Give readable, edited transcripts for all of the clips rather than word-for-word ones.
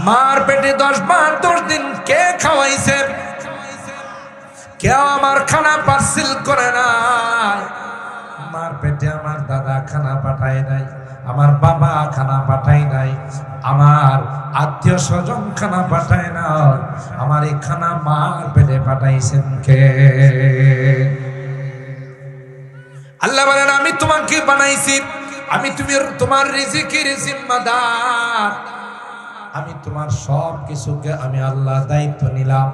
মার পেটে 10 বার 10 দিন কে খাওয়াইছে? কেউ আমার খানা পার্সেল করে নাই। মার পেটে আমার দাদা খানা পাঠায় নাই, আমার বাবা খানা পাঠায় নাই, আমার আত্মীয় স্বজন খানা পাঠায় না, আমার এই খানা মার পেটে পাঠাইছেন কে? আল্লাহ বলেন আমি তোমাকে বানাইছি, আমি তোমার রিজিকের জিম্মাদার, আমি তোমার সব কিছুকে আমি আল্লাহ দায়িত্ব নিলাম।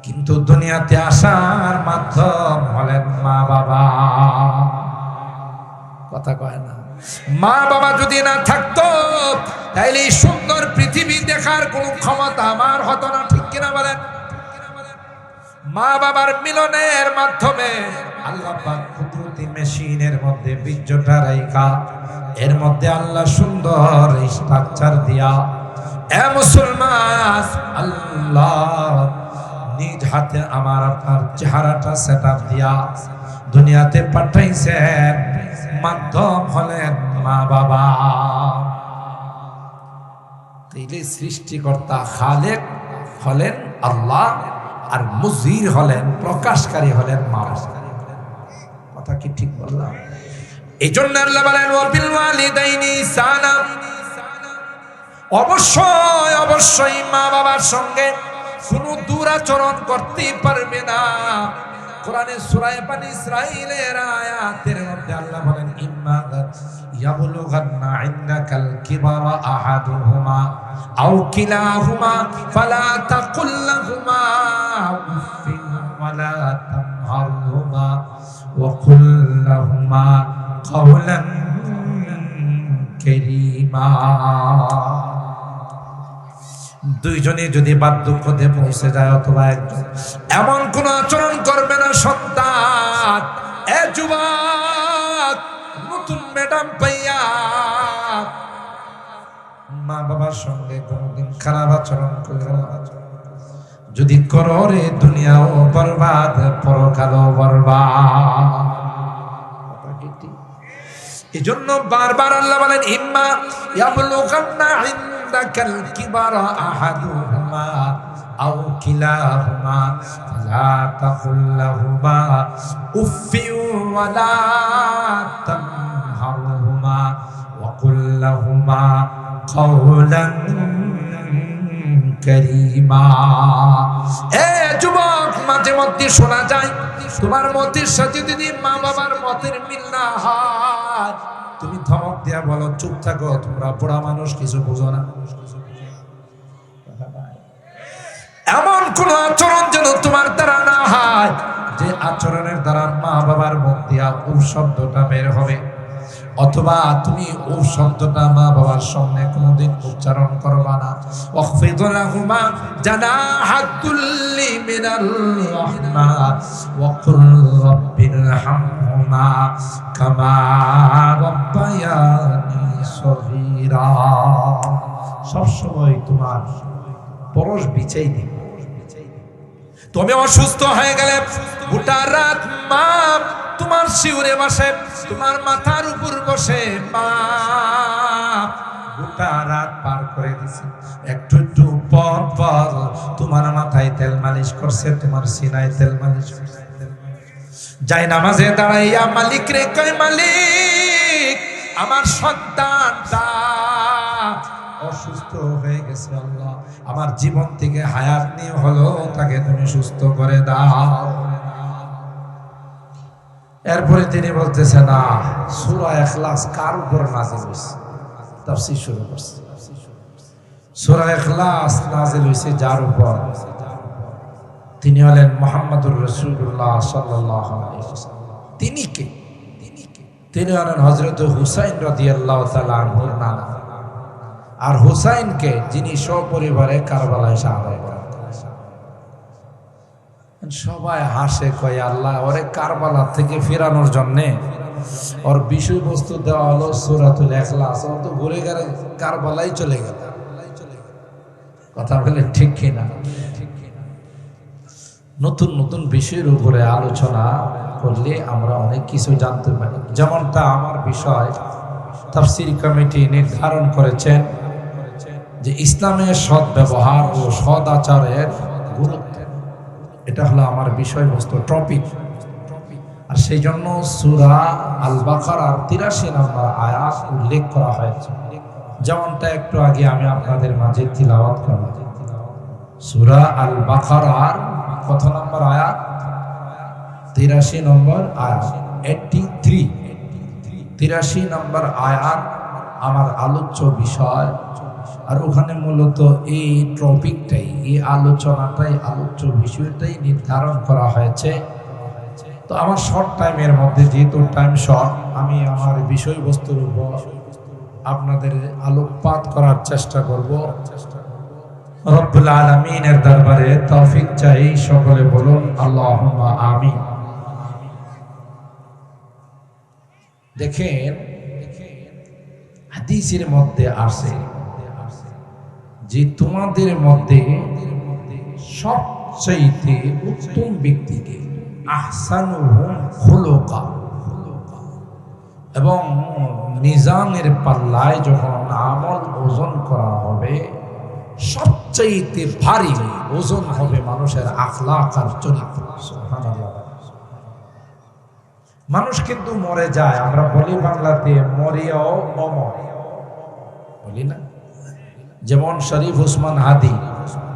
কিন্তু দুনিয়াতে আসার মাধ্যম হলেন মা বাবা। কথা কয় না? মা বাবা যদি না থাকতো তাইলে এই সুন্দর পৃথিবী দেখার কোনো ক্ষমতা আমার হতো না। ঠিক কিনা বলেন? মা বাবার মিলনের মাধ্যমে আল্লাহ পাক কুদরতি মেশিনের মধ্যে বীর্যটা রাইখা এর মধ্যে আল্লাহ সুন্দর স্ট্রাকচার দিয়া এ মুসলমান আল্লাহ নিজ হাতে আমার আপনার চেহারাটা সেটআপ দিয়া দুনিয়াতে পাঠাইছেন। মাধ্যম হলেন মা বাবা। তাইলে সৃষ্টিকর্তা খালেক হলেন আল্লাহ, আর মুজির হলেন, প্রকাশকারী হলেন মা বাবা। কথা কি ঠিক বললাম? এই জন্য আল্লাহ বলেন ওয়াবিল ওয়ালিদাইনি ইহসানা, অবশ্যই অবশ্যই মা বাবার সঙ্গে কোনো দুরাচরণ করতে পারবে না। কোরআনে সূরা বনী ইসরাঈলের আয়াতের মধ্যে আল্লাহ বলেন ইম্মা ইয়াবলুগান্না ইনদাকাল কিবারা আহাদুহুমা আও কিলাহুমা ফালা তাকুল লাহুমা উফিন ওয়ালা তামহারহুমা ওয়া কুল লাহুমা কাওলান কারীমা। দুইজনে যদি বার্ধক্যতে পৌঁছে যায় অথবা একজন, এমন কোন আচরণ করবে না সন্তান। এ যুবক, নতুন ম্যাডাম পাইয়া মা বাবার সঙ্গে কোনদিন খারাপ আচরণ করবে না। যদি করো রে দুনিয়াও বরবাদ, পরকালও বরবাদ। এই জন্য বারবার আল্লাহ বলেন ইম্মা ইয়াবলুগান্না ইনদাকাল কিবারা আহাদুহুমা আও কিলাহুমা ফালা তাকুল লাহুমা উফিন ওয়ালা তামহারহুমা ওয়া কুল লাহুমা কাওলান কারীমা। এ যুবক, মাঝে মধ্যে শোনা যায় তোমার মতের সাথে যদি মা বাবার মতের মিল না হয়, তুমি ধমক দিয়া বলো চুপ থাকো, তোমরা বুড়া মানুষ কিছু বুঝো না। এমন কোন আচরণ যেন তোমার দ্বারা না হয় যে আচরণের দ্বারা মা বাবার মুখ দিয়া ও শব্দটা বের হবে, অথবা তুমি ও শব্দটা মা বাবার সামনে কোনোদিন উচ্চারণ করবা না। ওয়াখফিদ লাহুমা জানাহাতুল্লি মিনার রাহমা ওয়া কুল রাব্বিরহামহুমা কামা রাব্বায়ানি সগীরা। সব সময় তোমার পরশ বিছাই দিবে। তুমি অসুস্থ হয়ে গেলে গোটা রাত মা তোমার শিউরে বসে, তোমার মাথার উপর বসে মা গোটা রাত পার করে দিছে। একটু একটু পর পর তোমার মাথায় তেল মালিশ করছে, তোমার সিনায় তেল মালিশ করছে। যাই নামাজে দাঁড়াইয়া মালিক রে কয় মালিক আমার সন্তানটা অসুস্থ হয়ে গেছে, আল্লাহ আমার জীবন থেকে হায়াত নিয়ে হলো তাকে তুমি সুস্থ করে দাও। এরপরে তিনি বলতেছে না সূরা ইখলাস কার উপর নাযিল হইছে, তাফসীর শুরু করছে। সূরা ইখলাস নাযিল হইছে যার উপর, তিনি হলেন মুহাম্মদুর রাসূলুল্লাহ সাল্লাল্লাহু আলাইহি ওয়াসাল্লাম। তিনি কে? তিনি হলেন হযরত হুসাইন রাদিয়াল্লাহু তাআলা আনহুর নানা। আর হুসাইনকে যিনি সপরিবারে কারবালায় শাহাদাত করেন। সবাই হাসে, কয় আল্লাহ ওরে কারবালা থেকে ফেরানোর জন্য ওর বিষয়বস্তু দেওয়া হলো সূরাতুল ইখলাস, ও তো ঘুরে গেলে কারবালাই চলে গেল। কথা বলে ঠিক কিনা? নতুন নতুন বিষয়ের উপরে আলোচনা করলে আমরা অনেক কিছু জানতে পারি। যেমনটা আমার বিষয় তাফসীর কমিটি নির্ধারণ করেছেন যে ইসলামের সৎ ব্যবহার ও সৎ আচারের গুরুত্ব, এটা হলো আমার বিষয়বস্তু, টপিক। আর সেই জন্য সূরা আল বাকারার ৮৩ নম্বর আয়াত উল্লেখ করা হয়েছে, যেমনটা একটু আগে আমি আপনাদের মাঝে তিলাওয়াত করলাম। সূরা আল বাকারার কত নম্বর আয়াত? ৮৩ নম্বর আয়াত, ৮৩ নম্বর আয়াত আমার আলোচ্য বিষয়। আর ওখানে মূলত এই টপিকটাই, এই আলোচনাটাই, আলোচ্য বিষয়টাই নির্ধারণ করা হয়েছে। তো আমার শর্ট টাইমের মধ্যে, যেহেতু টাইম শর্ট, আমি আমার বিষয়বস্তুর উপর আপনাদের আলোকপাত করার চেষ্টা করব। রব্বুল আলামিনের দরবারে তৌফিক চাই, সকলে বলুন আল্লাহুম্মা আমিন। দেখেন, হাদিসের মধ্যে আছে যে তোমাদের মধ্যে সবচাইতে উত্তম ব্যক্তিকে আহসানুহুম খুলুকা, এবং মিজানের পাল্লায় যখন আমল ওজন করা হবে, সবচাইতে ভারী ওজন হবে মানুষের আখলাক আর চরিত্র। সুবহানাল্লাহ। মানুষ কিন্তু মরে যায়, আমরা বলি বাংলাতে মরিয়াও অমর, বলি না? যেমন শরীফ ওসমান হাদি,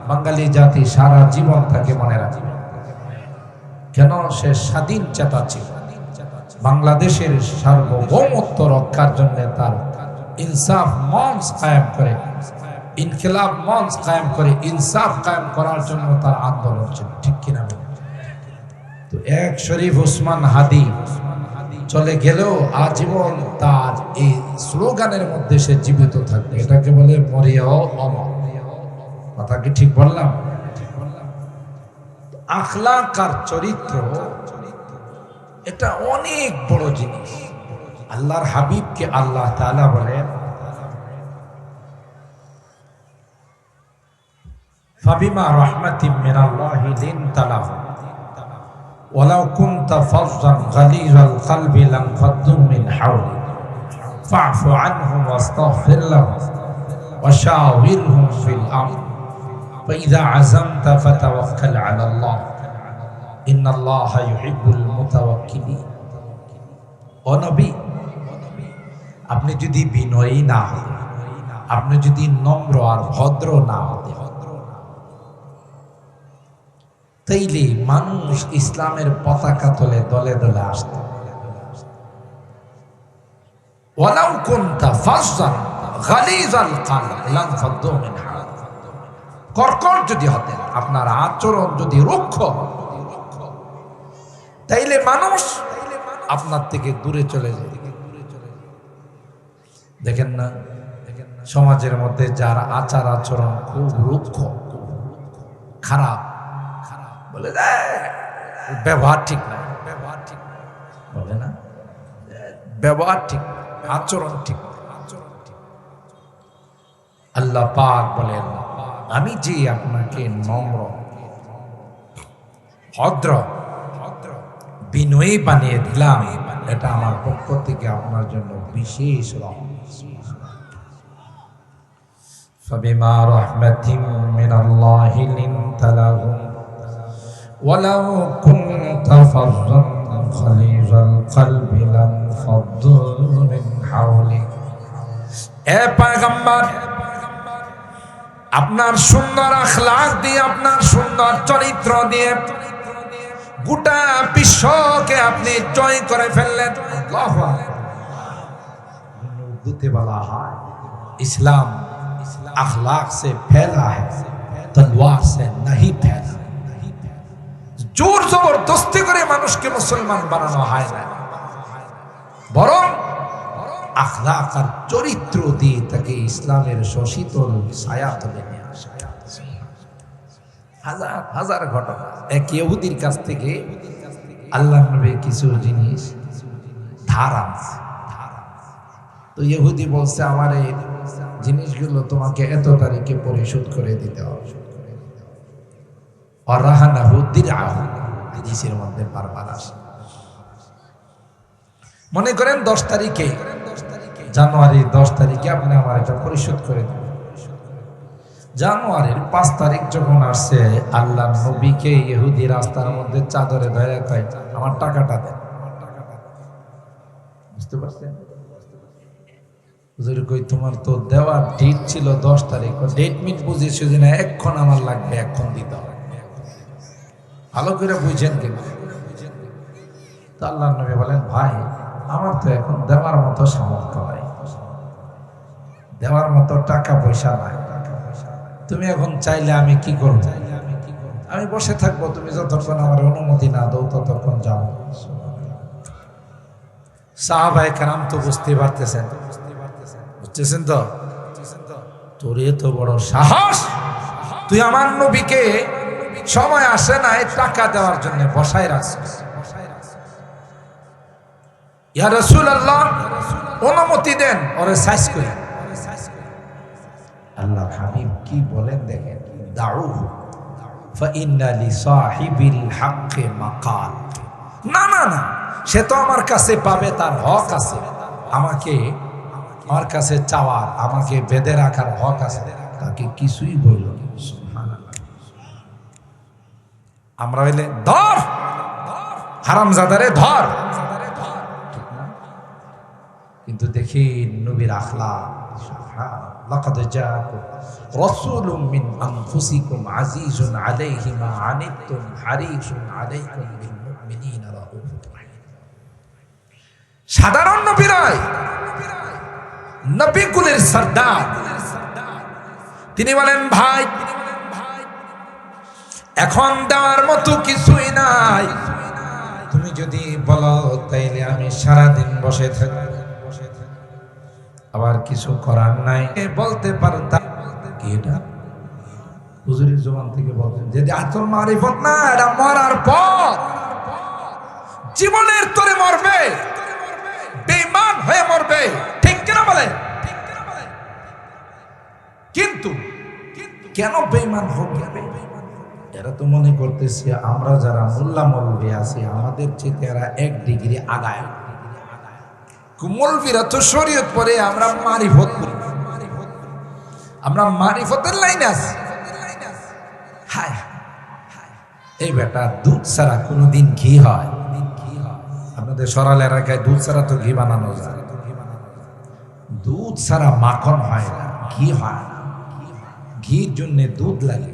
বাঙালি জাতি সারা জীবন তাকে মনে রাখবে। কেন? সে স্বাধীন চেতা ছিল, বাংলাদেশের সার্বভৌমত্ব রক্ষার জন্য তার ইনসাফ মঞ্চ কায়েম করে, ইনকিলাব মঞ্চ কায়েম করে, ইনসাফ কায়েম করার জন্য তার আন্দোলন ছিল, ঠিক কিনা? তো এক শরীফ ওসমান হাদি চলে গেলেও আজীবন তার এই স্লোগানের মধ্যে সে জীবিত থাকবে, এটাকে বলে মরিয়াও অমর। কথা কি ঠিক বললাম? আখলাক আর চরিত্র এটা অনেক বড় জিনিস। আল্লাহর হাবিবকে আল্লাহ তাআলা বলেন, ফাবিমা রাহমাতিম মিনাল্লাহি লিনতা লাহুম ওয়ালাউ কুনতা ফাযযান গালিযাল কলবি লানফাদ্দু মিন হাওলিক ফা'ফু আনহুম ওয়াস্তাগফির লাহুম ওয়াশাওিরহুম ফিল আমর ফাইযা আযামতা ফাতাওয়াক্কাল আলাল্লাহ ইন্নাল্লাহা ইউহিব্বুল মুতাওয়াক্কিলিন। ও নবী, আপনি যদি বিনয়ী না হন, আপনি যদি নম্র আর ভদ্র না হতে, তাইলে মানুষ ইসলামের পতাকা তোলে দলে দলে আসত। ওয়ালাউ কুনতা ফাযযান গালিযাল কলব লানফাদ্দু মিন হাওলিক, কর্কট যদি হতেন, আপনার আচরণ যদি রুক্ষ, তাইলে মানুষ আপনার থেকে দূরে চলে যায়। দেখেন না, সমাজের মধ্যে যার আচার আচরণ খুব রুক্ষ, খারাপ, বলে ব্যবহার ঠিক না, বলে না ব্যবহার ঠিক, আচরণ ঠিক। আল্লাহ পাক বলেন, আমি যে আপনাকে নম্র, ভদ্র, বিনয়ী বানিয়ে দিলাম, এটা আমার পক্ষ থেকে আপনার জন্য বিশেষ রহমত। ফাবিমা রাহমাতিন মিনাল্লাহি লিনতা লাহুম ওয়ালাউ কুনতা ফাযযান গালিযাল কলবি লানফাদ্দু মিন হাওলিক। এ পয়গম্বর, আপনার সুন্দর আখলাক দিয়ে, আপনার সুন্দর চরিত্র দিয়ে গোটা বিশ্বকে আপনি জয় করে ফেললেন। আল্লাহু আকবার। উর্দুতে বলা হয়, ইসলাম अखलाक से फैला है, तलवार से नहीं फैला। জোর জবরদস্তি করে মানুষকে মুসলমান বানানো হয় না, বরং আখলাক আর চরিত্র দিয়ে তাকে ইসলামের শীতল ছায়া তলে নিয়ে আসা। হাজার হাজার ঘটনা। এক ইহুদির কাছ থেকে আল্লাহর নবী কিছু জিনিস ধার আনছে। তো ইহুদি বলছে, আমার এই জিনিসগুলো তোমাকে এত তারিখে পরিশোধ করে দিতে হবে। হাদিসের মধ্যে বারবার আসে। মনে করেন 10 তারিখে, জানুয়ারি 10 তারিখে আপনি আমার এটা পরিশোধ করে দেবেন। জানুয়ারির 5 তারিখ যখন আসছে, আল্লাহ নবীকে ইহুদি রাস্তার মধ্যে চাদরে ধরে কয়, আমার টাকাটা দেন। বুঝতে পারছেন? হুজুর কই, তোমার তো দেওয়ার ডেট ছিল 10 তারিখ, ডেট মিট বুঝে সেদিন এক্ষণ আমার লাগবে, এক্ষণ দিতে হবে। ভালো করে বুঝছেন কিনা? তো আল্লাহ নবী বলেন, ভাই আমার তো এখন দেওয়ার মতো সামর্থ্য নাই, দেওয়ার মতো টাকা পয়সা নাই, তুমি এখন চাইলে আমি কি করব? আমি বসে থাকবো, তুমি যতক্ষণ আমার অনুমতি না দাও ততক্ষণ যাও। সাহাবায়ে কেরাম তো বুঝতে পারতেছেন, বুঝতেছেন তো? তোর এত বড় সাহস, তুই আমার নবীকে সময় আসে না টাকা দেওয়ার জন্য বসায় রাখছিস। ইয়া রাসূলুল্লাহ, অনুমতি দেন, ওরে সাইজ করে। আল্লাহর হাবিব কি বলেন দেখেন, দাউহু ফাইন্না লিসাহিবিল হাক্কি মাকাল। না না না, সে তো আমার কাছে পাবে, তার হক আছে, আমাকে আমার কাছে চাওয়ার, আমাকে বেঁধে রাখার হক আছে, তাকে কিছুই বলল না। সুবহানাল্লাহ। আমরা হইলে ধর হারামজাদারে ধর, কিন্তু দেখি নবীর আখলাক। লাকাদ জাআকুম রাসূলুম মিন আনফুসিকুম আজিজুন আলাইহি মা আনিতুম হারিসুন আলাইকুম বিল মুমিনিনা রাউফুর রাহিম। সাধারণ নবী নয়, নবী কুলের সরদার। তিনি বলেন, ভাই এখন দেওয়ার মতো কিছুই নাই, তুমি যদি বলো তাইলে আমি সারাদিন বসে থাকব, আবার কিছু করার নাই বলতে পারতাম। কি এটা হুজুরের জবান থেকে বলতেন, যদি আতর মারিফত না, এটা মরার পর জীবনের তরে মরবে, বেঈমান হয়ে মরবে, ঠিক কিনা বলে? কিন্তু কেন বেঈমান হবে? এরা তো মনে করতেছে আমরা যারা মোল্লা মৌলভী আছি আমাদের চেয়ে এরা 1 ডিগ্রি আগায়। মৌলভীরা তো শরীয়ত পড়ে, আমরা মারিফত করি, আমরা মারিফতের লাইনে আছি। হায় এই বেটা, দুধ ছাড়া কোনোদিন ঘি হয়? আপনাদের সরাল এলাকায় দুধ ছাড়া তো ঘি বানানো যায়, দুধ ছাড়া মাখন হয় না, ঘি হয় না। ঘির জন্য দুধ লাগে,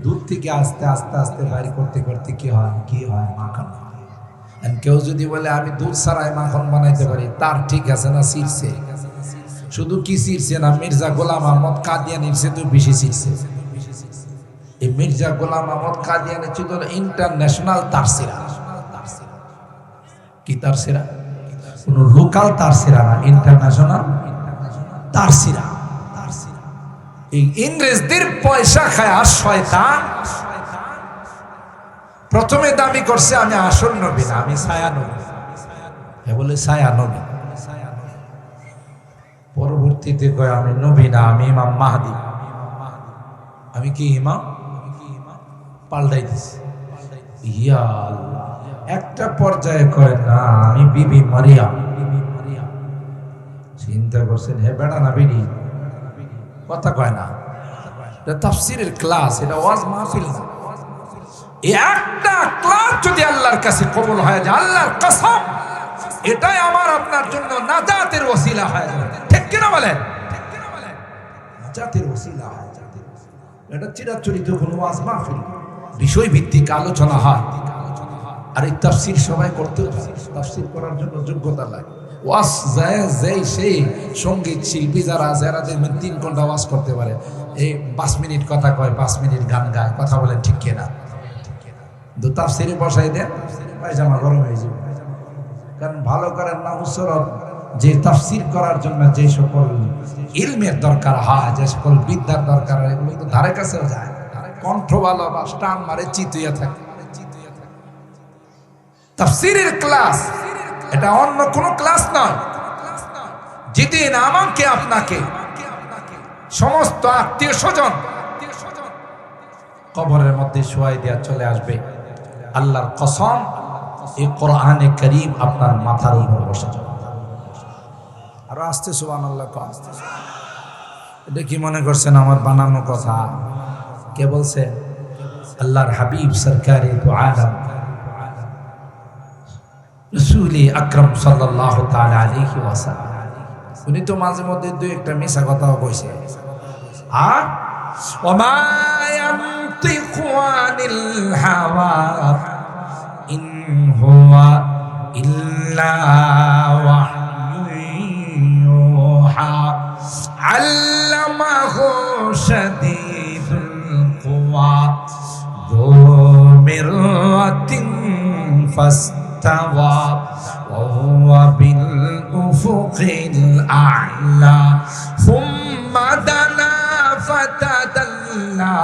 দুধ থেকে আস্তে আস্তে আস্তে বাইর করতে করতে কি হয়? ঘি হয়, মাখন হয়। কেউ যদি বলে আমি দুধ ছাড়াই মাখন বানাইতে পারি, তার ঠিক আছে না ছিঁড়ছে? শুধু কি ছিঁড়ছে না, মির্জা গোলাম আহমদ কাদিয়ানির সে তো বেশি ছিঁড়ছে। এই মির্জা গোলাম আহমদ কাদিয়ানি ছিল ইন্টারন্যাশনাল তারসিরা। কি তারসিরা? কোন লোকাল তারসিরা না, ইন্টারন্যাশনাল তারসিরা। এই ইংরেজদের পয়সা খায় আর শয়তান প্রথমে দাবি করছে আমি আসল নবী না, আমি ছায়া নবী। বলে ছায়া নবী, পরবর্তীতে কয় আমি নবী না, আমি ইমাম মাহদি। আমি কি ইমাম? পাল্টাই দিছি। ইয়া আল্লাহ, একটা পর্যায়ে কয় না আমি বিবি মারিয়াম। চিন্তা করছেন, হে বেড়া না বিড়ি, কথা কয় না। এটা তাফসীরের ক্লাস, এটা ওয়াজ মাহফিল না। একটা ক্লাস যদি আল্লাহর কাছে কবুল হয়ে যায়, আল্লাহর কসম এটাই আমার আপনার জন্য নাজাতের ওসিলা হয়ে যাবে, ঠিক কিনা বলেন? নাজাতের ওসিলা হয়। এটা চিরাচরিত কোনো ওয়াজ মাহফিল, বিষয় ভিত্তিক আলোচনা হয়। আর এই তাফসীর সবাই করতে পারে, তাফসীর করার জন্য যোগ্যতা লাগে। ওয়াজ যায় যেই সেই সঙ্গীত শিল্পী যারা আছে এরা দেখবেন 3 ঘন্টা ওয়াজ করতে পারে, এই 5 মিনিট কথা কয়, 5 মিনিট গান গায়। কথা বলেন ঠিক কিনা? কিন্তু তাফসীরে বসাই দেন, পায়জামা গরম হয়ে যাবে। কারণ ভালো করেন না উসরত, যে তাফসীর করার জন্য যে সকল ইলমের দরকার হয়, যে সকল বিদ্যার দরকার হয়, এগুলো তো ধারে কাছেও যায়। কণ্ঠ ভালো বা স্টান মারে চিতুইয়া থাকে। তাফসীরের ক্লাস এটা অন্য কোনো ক্লাস নয়। যেদিন আমাকে আপনাকে সমস্ত আত্মীয় স্বজন কবরের মধ্যে শোয়াই দেওয়া চলে আসবে, আল্লাহর কসম এই কোরআনে কারীম আপনার মাথার উপর বসে যাবে। আর আস্তে সুবহানাল্লাহ কম। এটা কি মনে করছেন আমার বানানো কথা? কে বলছে? আল্লাহর হাবিব সরকারে দু আলম রাসূল আকরাম সাল্লাল্লাহু তাআলা আলাইহি ওয়াসাল্লাম। উনি তো মাঝে মধ্যে দুই একটা মিছা কথাও কইছে। আর ওমা ইয়ানতিকু আনিল হাওয়া ইন হুয়া ইল্লা ওয়াহয়ু ইউহা আল্লামাহু শাদীদুল কুওয়া যু মিররাতিন ফাস্তাওয়া ওয়া হুয়া বিল উফুকিল আ'লা সুম্মা দানা فتدلى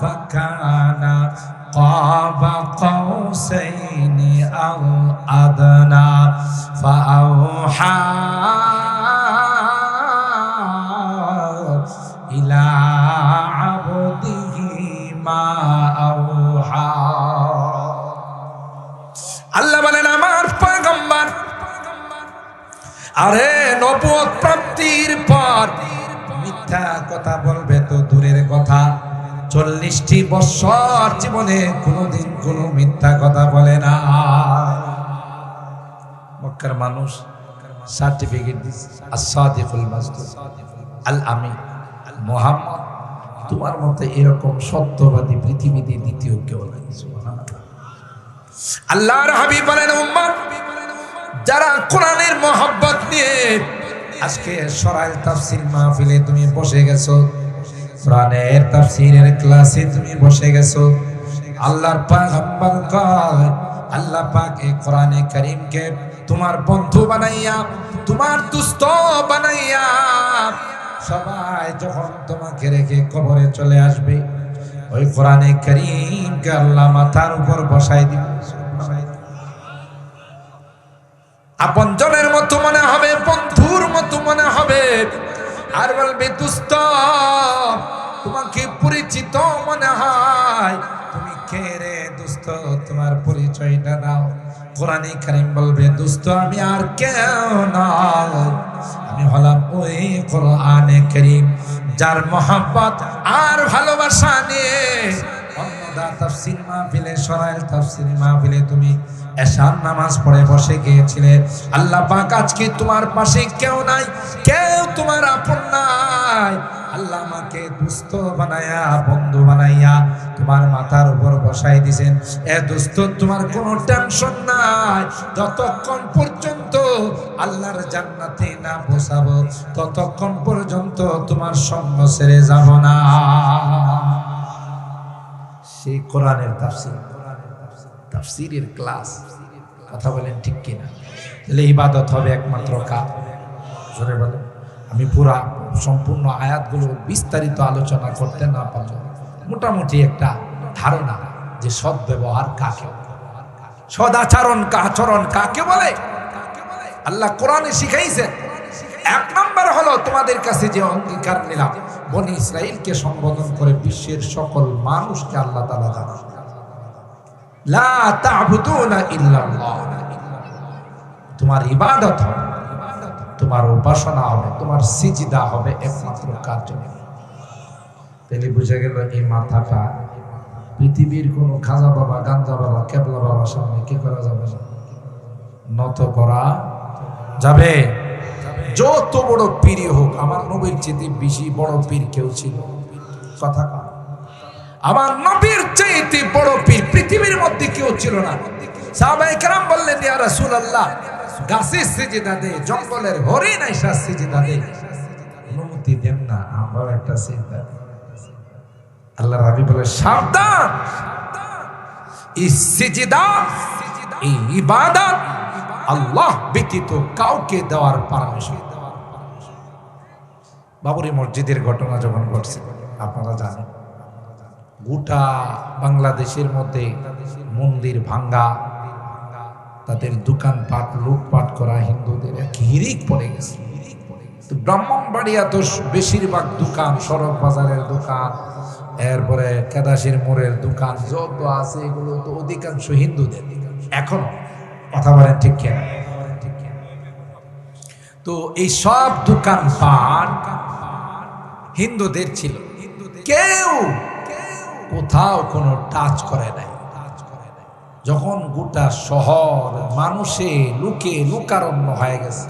فكان قاب قوسين أو أدنى فأوحى إلى عبده ما أوحى আল্লাহ বলেন আমার পয়গম্বর আরে নবুয়ত প্রাপ্তির পর মিথ্যা কথা বলবে তো দূরের কথা, 40টি বছর জীবনে কোনোদিন কোনো মিথ্যা কথা বলে না। মক্কার মানুষ সার্টিফিকেট দিচ্ছে as-সাদিকুল মাসদুক আল আমিন মুহাম্মদ, তোমার মতে এরকম সত্যবাদী পৃথিবীতে দ্বিতীয় কেউ নাই। সুবহানাল্লাহ। আল্লাহর হাবিব বলেন উম্মত যারা কোরআনের মহব্বত নিয়ে আজকে সরাইল তাফসীর মাহফিলে তুমি বসে গেছো, কোরআনের তাফসীরের ক্লাসে তুমি বসে গেছো, আল্লাহর পয়গম্বর কয় আল্লাহ পাক এই কোরআনে কারীমকে তোমার বন্ধু বানাইয়া, তোমার দুস্ত বানাইয়া সবাই যখন তোমাকে রেখে কবরে চলে আসবে, ওই কোরআনে কারীমকে আল্লাহ মাথার উপর বসাই দিবে। আপন জনের মতো মনে হবে, বন্ধুর মতো মনে হবে, আর বলবে দুস্ত তোমাকে পরিচিত মনে হয়, তুমি কে রে দুস্ত, তোমার পরিচয়টা দাও। কোরআনে কারীম বলবে দুস্ত আমি আর কেউ নয়, আমি হলাম ওই কোরআনে কারীম যার মহব্বত আর ভালোবাসা নিয়ে অন্যদা তাফসীর মাহফিলে সরাইল তাফসীর মাহফিলে তুমি এশার নামাজ পড়ে বসে গিয়েছিলে। আল্লাহ পাক আজকে তোমার পাশে কেউ নাই, কেউ তোমার আপন নাই, আল্লাহ আমাকে দুস্থ বানায়া বন্ধু বানাইয়া তোমার মাথার উপর বসাই দিয়েছেন। এ দোস্ত তোমার কোনো টেনশন নাই, যতক্ষণ পর্যন্ত আল্লাহর জান্নাতে না পৌঁছাবো ততক্ষণ পর্যন্ত তোমার সঙ্গ ছেড়ে যাব না। সেই কোরআনের তাফসীর, তাফসীরের ক্লাস, কথা বলেন ঠিক কিনা? তাহলে ইবাদত হবে একমাত্র কার? জোরে বলেন। আমি পুরা সম্পূর্ণ আয়াতগুলো বিস্তারিত আলোচনা করতে না পারলে মোটামুটি একটা ধারণা যে সৎ ব্যবহার কাকে, সদাচরণ আচরণ কাকে বলে আল্লাহ কোরআনে শিখাইছেন। এক নম্বর হলো তোমাদের কাছে যে অঙ্গীকার নিলাম, বনি ইসরাইলকে সম্বোধন করে বিশ্বের সকল মানুষকে আল্লাহ তাআলা জানান লা তা'বুদুনা ইল্লাল্লাহ, তোমার ইবাদত হবে, তোমার উপাসনা হবে, তোমার সিজদা হবে একমাত্র কার জন্য? তাহলে বুঝা গেল এই মাথাটা পৃথিবীর কোন খাজা বাবা, গাঞ্জা বাবা, কেবলা বাবার সামনে কি করা যাবে না, নত করা যাবে। যত বড় পীরই হোক, আমার নবীর চেয়ে বেশি বড় পীর কেউ ছিল? কথা কয়। আমার নবীর চাইতে বড় পীর পৃথিবীর মধ্যে কেউ ছিল না। সাহাবায়ে কেরাম বললেন ইয়া রাসূলুল্লাহ, গাছের সিজদা দে, জঙ্গলের হরিণ আইসা সিজদা দে, অনুমতি দেন না, আমরাও একটা সিজদা দিই। আল্লাহর হাবিব বলে সাবধান, এই সিজদা, এই ইবাদত আল্লাহ ব্যতীত কাউকে দেওয়ার পারমিশন। বাবরি মসজিদের ঘটনা যখন ঘটছে আপনারা জানেন, গোটা বাংলাদেশের মধ্যে মন্দির ভাঙ্গা, তাদের দোকানপাট লুটপাট করা, হিন্দুদের এক হিরিক পড়ে গেছে। ব্রাহ্মণবাড়িয়া তো বেশিরভাগ দোকান, সড়ক বাজারের দোকান, এরপরে কেদাসির মোড়ের দোকান যত আছে এগুলো তো অধিকাংশ হিন্দুদের এখনো। কথা বলেন ঠিক কিনা? তো এই সব দোকানপাট হিন্দুদের ছিল, কেউ কোথাও কোনো টাচ করে নাই। যখন গোটা শহর মানুষে লুকে লুকারণ্য হয়ে গেছে,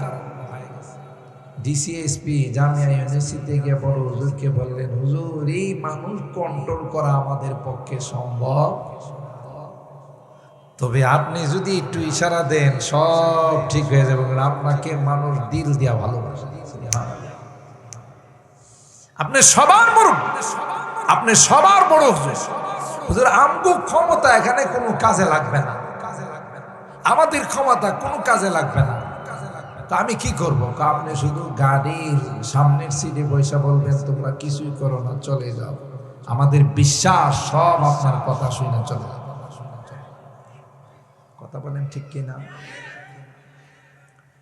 ডিসিএসপি জামিয়া ইউনিভার্সিটিতে গিয়ে বড় হুজুরকে বললেন, হুজুর এই মানুষ কন্ট্রোল করা আমাদের পক্ষে সম্ভব, তবে আপনি যদি একটু ইশারা দেন সব ঠিক হয়ে যাবে। আপনাকে মানুষ দিল দিয়া ভালোবাসে, আপনি সবার বড়, আপনি সবার বড় হুজুর। আমগো ক্ষমতা এখানে কোনো কাজে লাগবে না, আমাদের ক্ষমতা কোনো কাজে লাগবে না। তা আমি কি করব? আপনি শুধু গাড়ির সামনের সিটে বসে বলবেন তোমরা কিছুই করো না, চলে যাও, আমাদের বিশ্বাস সব আপনার কথা শুনে চলে যাবে। কথা বলেন ঠিক কিনা?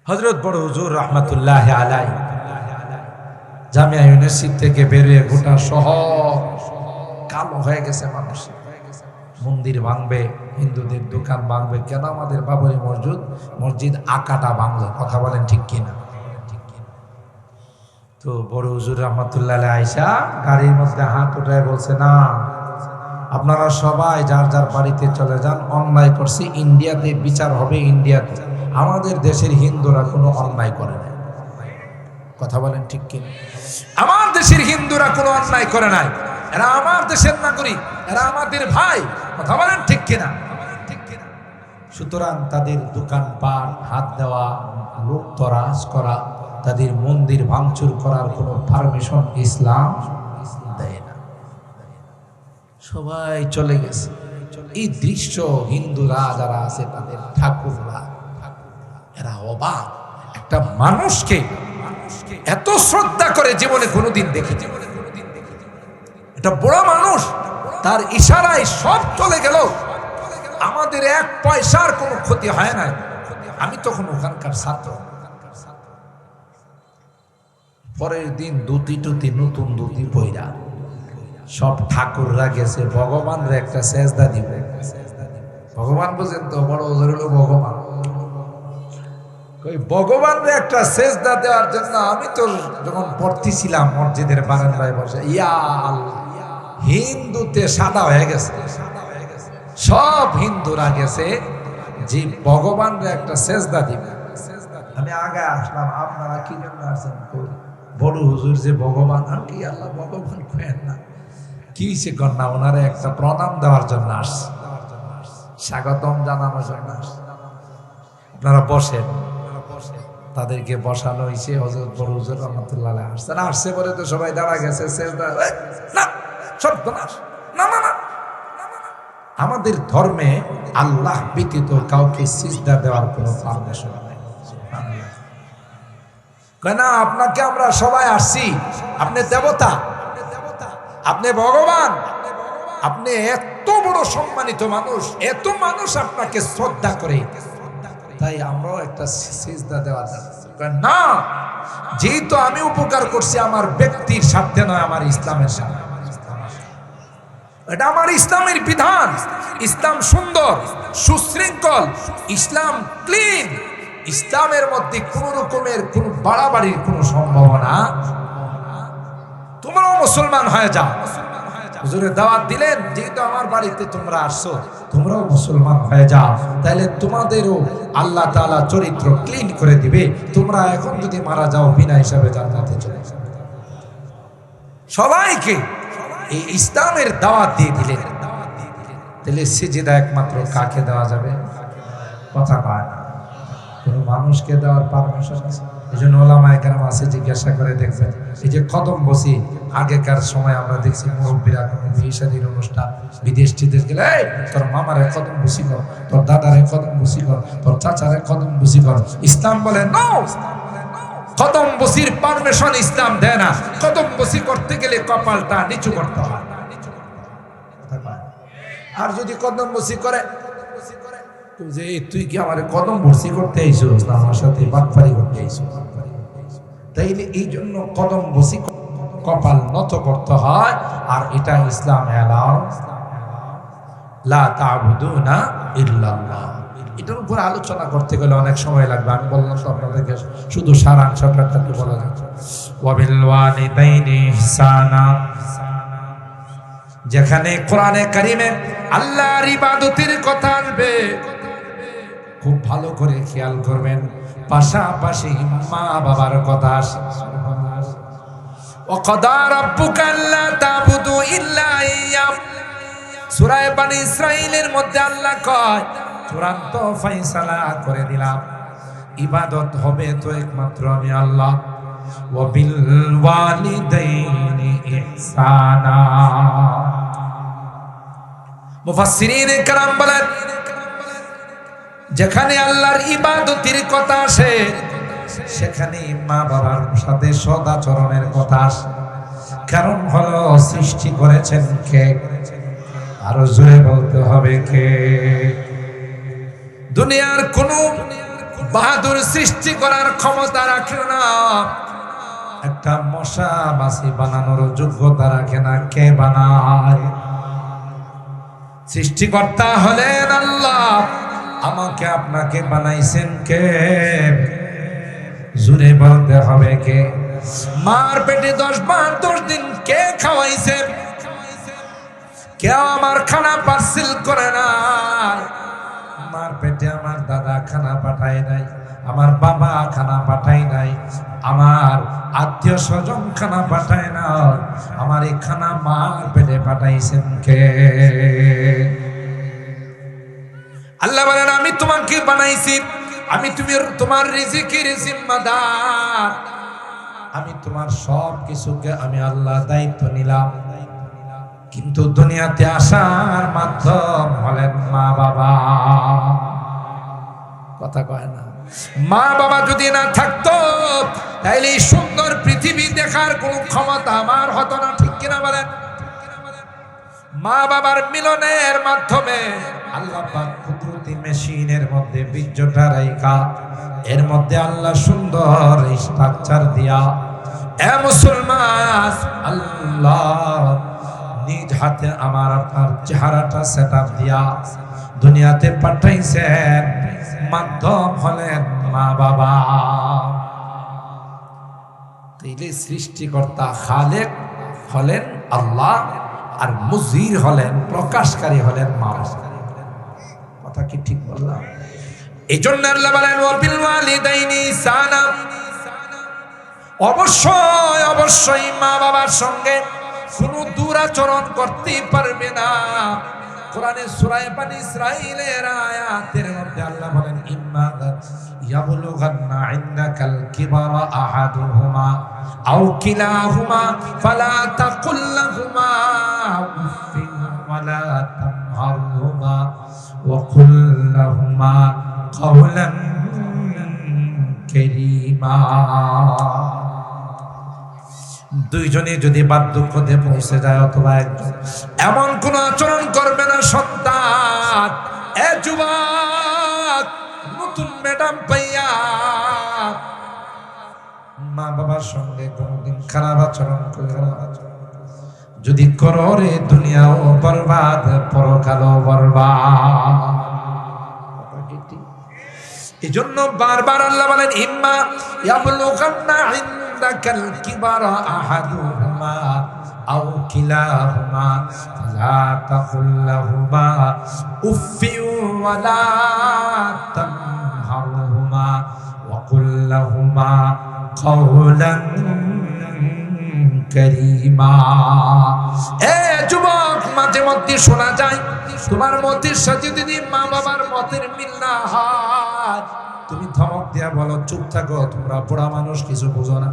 হযরত বড় হুজুর রাহমাতুল্লাহ আলাইহি জামিয়া ইউনিভার্সিটি থেকে বেরিয়ে গোটা শহর কালো হয়ে গেছে। মানুষ মন্দির ভাঙবে, হিন্দুদের দোকান ভাঙবে, কেন আমাদের বাবরি মসজিদ আকাটা ভাঙলো। কথা বলেন ঠিক কিনা? তো বড় হুজুর রাহমাতুল্লাহ আলাইহি আয়েশা গাড়ির মধ্যে হাত উঠায় বলছে, না আপনারা সবাই যার যার বাড়িতে চলে যান, অন্যায় করছে ইন্ডিয়াতে বিচার হবে, ইন্ডিয়াতে। আমাদের দেশের হিন্দুরা কোনো অন্যায় করে না। কথা বলেন ঠিক কিনা? আমার দেশের হিন্দুরা কোনো অন্যায় করে নাই, এরা আমার দেশের নাগরিক, এরা আমাদের ভাই। কথা বলেন ঠিক কিনা? সুতরাং তাদের দোকানপাট হাত দেওয়া, লুটতরাজ করা, তাদের মন্দির ভাঙচুর করার কোনো পারমিশন ইসলাম দেয় না। সবাই চলে গেছে। এই দৃশ্য হিন্দুরা যারা আছে তাদের ঠাকুররা এরা অবাক, একটা মানুষকে এত শ্রদ্ধা করে জীবনে কোনোদিন দেখেছে। এটা বড় মানুষ, তার ইশারায় সব চলে গেল, আমাদের এক পয়সার কোনো ক্ষতি হয় না। আমি তখন ওখানকার ছাত্র। পরের দিন ধুতি টুতি নতুন ধুতি পইরা সব ঠাকুররা গেছে ভগবানরে একটা সেজদা দিবে। ভগবান বুঝেন তো, বড় হুজুর হলো ভগবান। ভগবানরে একটা সেজদা দেওয়ার জন্য আমি তো যখন পড়তেছিলাম মসজিদের বারান্দায় বসে, ইয়া আল্লাহ, হিন্দুতে সাদা হয়ে গেছে। সব হিন্দুরা গেছে যে ভগবানরে একটা সেজদা দিবে। আমি আগে আসলাম, আপনারা কি জন্য আসছেন? বড় হুজুর যে ভগবান, আর কি আল্লাহ ভগবান খুঁয়েন না, কি সে কন্যা ওনারে একটা প্রণাম দেওয়ার জন্য আসছে, স্বাগতম জানানোর জন্য আসছে। আপনারা বসেন। তাদেরকে বসানো হয়েছে। হযরত বড় হুজুর রাহমাতুল্লাহ আলাইহি আসছেন। আসছে পরে তো সবাই দাঁড়া গেছে। না সর্বনাশ, না না না, আমাদের ধর্মে আল্লাহ ব্যতীত কাউকে সিজদা দেওয়ার কোনো পারমিশন নাই। কেন? আপনাকে আমরা সবাই আসছি, আপনি দেবতা, আপনি ভগবান, আপনি এত বড় সম্মানিত মানুষ, এত মানুষ আপনাকে শ্রদ্ধা করে, তাই আমরাও একটা সিজদা দেওয়া দরকার। না, যেহেতু আমি উপকার করছি আমার ব্যক্তির স্বার্থে নয়, আমার ইসলামের স্বার্থে। এটা আমার ইসলামের বিধান। ইসলাম সুন্দর, সুশৃঙ্খল, ইসলাম ক্লিন। ইসলামের মধ্যে কোন রকমের কোন বাড়াবাড়ির কোন সম্ভাবনা। তোমরাও মুসলমান হয়ে যাও। হুজুরের দাওয়াত দিলেন, যেহেতু আমার বাড়িতে তোমরা আসছো, তোমরাও মুসলমান হয়ে যাও, তাহলে তোমাদেরও আল্লাহ তাআলা চরিত্র ক্লিন করে দিবে। তোমরা এখন যদি মারা যাও বিনা হিসাবে জান্নাতে চলে যাবে। সবাইকে এই ইসলামের দাওয়াত দিয়ে দিলেন। তাহলে সিজদা একমাত্র কাকে দেওয়া যাবে? কথা কয় না, কোন মানুষকে দেওয়ার পারমিশন আছে? এই জন্য ওলামায়ে কেরাম আছে, জিজ্ঞাসা করে দেখবেন। এই যে কদম বসি, আগেকার সময় আমরা দেখছি মুরব্বীরা কোনো বিয়ে শাদীর অনুষ্ঠান, বিদেশ টিদেশ গেলে, এই তোর মামারে কদম বসি কর, তোর দাদারে কদম বসি কর, তোর চাচারে কদম বসি কর। ইসলাম বলে নো, কদম বসির পারমিশন ইসলাম দেয় না। কদম বসি করতে গেলে কপালটা নিচু করতে হয়। আর যদি কদম বসি করে যে তুই কি আমার কদম বসি করতে আইছিস, না আমার সাথে বাটপারি করতে আইছিস, তাইলে এই জন্য কদম বসি কপাল নত করতে হয়। আর এটা ইসলাম এলাও, লা তা'বুদুনা ইল্লাল্লাহ। এটার উপর আলোচনা করতে গেলে অনেক সময় লাগবে। আমি বললাম তো আপনাদেরকে শুধু সারাংশটা একটু বলা যাচ্ছে। ওয়াবিল ওয়ালিদাইনি ইহসানা, যেখানে কোরআনে কারিমে আল্লাহর ইবাদতের কথা আসবে খুব ভালো করে খেয়াল করবেন, পাশাপাশি মা বাবার কথা আসে। ওয়াকাদা রাব্বুকা আল্লা তা'বুদু ইল্লা ইয়্যাহু, সূরা বনী ইসরাঈলের মধ্যে আল্লাহ কয় চূড়ান্ত ফয়সালা করে দিলাম, ইবাদত হবে তো একমাত্র আমি আল্লাহ। ওয়াবিল ওয়ালিদাইনি ইহসানা। মুফাসসিরিনে কেরাম বলেন, যেখানে আল্লাহর ইবাদতের কথা আসে সেখানে মা বাবার সাথে সদাচরণের কথা আসে। কারণ হলো সৃষ্টি করেছেন কে? আরো জোরে বলতে হবে কে? দুনিয়ার কোন বাহাদুর সৃষ্টি করার ক্ষমতা রাখে না, একটা মশা মাছি বানানোর যোগ্যতা রাখে না। কে বানায়? সৃষ্টিকর্তা হলেন আল্লাহ। আমাকে আপনাকে বানাইছেন কে? জোরে বলতে হবে কে? মার পেটে 10 মাস 10 দিন কে খাওয়াইছে? কেউ আমার খানা পার্সেল করে না। মার পেটে আমার দাদা খানা পাঠায় নাই, আমার বাবা খানা পাঠায় নাই, আমার আত্মীয় স্বজন খানা পাঠায় না। আমার এই খানা মার পেটে পাঠাইছেন কে? আল্লাহ বলেন, আমি তোমাকে বানাইছি, আমি তোমার রিজিকের জিম্মাদার, আমি তোমার সব কিছুকে আমি আল্লাহ দায়িত্ব নিলাম। কিন্তু দুনিয়াতে আসার মাধ্যম হলেন মা বাবা। কথা কয় না? মা বাবা যদি না থাকতো তাহলে এই সুন্দর পৃথিবী দেখার কোন ক্ষমতা আমার হতো না। ঠিক কিনা বলেন? মা বাবার মিলনের মাধ্যমে আল্লাহ পাক কুদরতি মেশিনের মধ্যে বীর্যটা রাইখা এর মধ্যে আল্লাহ সুন্দর স্ট্রাকচার দিয়া এ মুসলমান আল্লাহ নিজ হাতে আমার আপনার চেহারাটা সেটআপ দিয়া দুনিয়াতে পাঠাইছেন। মাধ্যম হলেন মা বাবা। তাইলে সৃষ্টিকর্তা খালেক হলেন আল্লাহ, আর মুজির হলেন, প্রকাশকারী হলেন মা বাবা। কথা কি ঠিক বললাম? এই জন্য আল্লাহ বলেন ওয়াবিল ওয়ালিদাইনি ইহসানা, অবশ্যই অবশ্যই মা বাবার সঙ্গে কোন দুরাচরণ করতে পারবে না। কোরআনে সূরা বনী ইসরাঈলের আয়াতের মধ্যে আল্লাহ বলেন ইম্মা ইয়াবলুগান্না ইনদাকাল কিবারা আহাদুহুমা আও কিলাহুমা ফালা তাকুল লাহুমা উফিন ওয়ালা তানহারহুমা ওয়া কুল লাহুমা কাওলান কারীমা। দুইজনে যদি বার্ধক্যতে পৌঁছে যায় অথবা একজন, এমন কোন আচরণ করবে না সন্তান। এ যুবক, নতুন ম্যাডাম পাইয়া মা বাবার সঙ্গে কোনদিন খারাপ আচরণ করবে না। যদি করো রে দুনিয়াও বরবাদ, পরকালও বরবাদ। এই জন্য বারবার আল্লাহ বলেন ইম্মা ইয়াবলুগান্না ইনদাকাল কিবারা আহাদুহুমা আও কিলাহুমা ফালা তাকুল লাহুমা উফিন ওয়ালা তানহারহুমা ওয়া কুল লাহুমা কাওলান কারীমা। এ যুবক, মাঝে মধ্যে শোনা যায় তোমার মতের সাথে যদি মা বাবার মতের মিল না হয়, তুমি ধমক দিয়া বলো চুপ থাকো, তোমরা বুড়া মানুষ কিছু বুঝো না।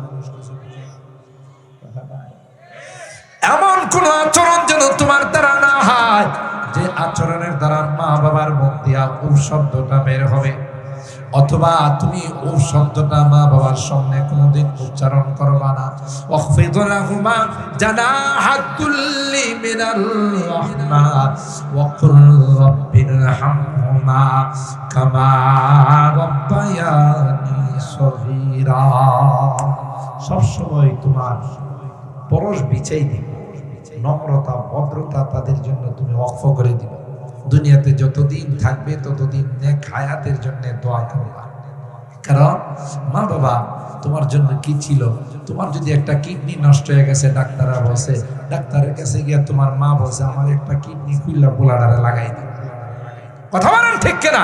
এমন কোন আচরণ যেন তোমার দ্বারা না হয় যে আচরণের দ্বারা মা বাবার মুখ দিয়া ও শব্দটা বের হবে, অথবা তুমি ও শব্দটা মা বাবার সামনে কোনদিন উচ্চারণ করবা না। ওয়াখফিদ লাহুমা জানাহাদ কুল্লি মিনার রাহমা ওয়া কুল রাব্বিরহামহুমা কামা রাব্বায়ানি সগীরা। সব সময় তোমার পরশ বিছাই দিবে, নম্রতা ভদ্রতা তাদের জন্য তুমি ওয়াকফ করে দিবে। দুনিয়াতে যতদিন থাকবে ততদিন নেক হায়াতের জন্য দোয়া করবা। কারণ মা বাবা তোমার জন্য কি ছিল? তোমার যদি একটা কিডনি নষ্ট হয়ে গেছে, ডাক্তাররা বলছে, ডাক্তারের কাছে গিয়ে তোমার মা বলছে আমার একটা কিডনি খুললা পোলাডারে লাগাই দিন। কথা বলেন ঠিক কিনা?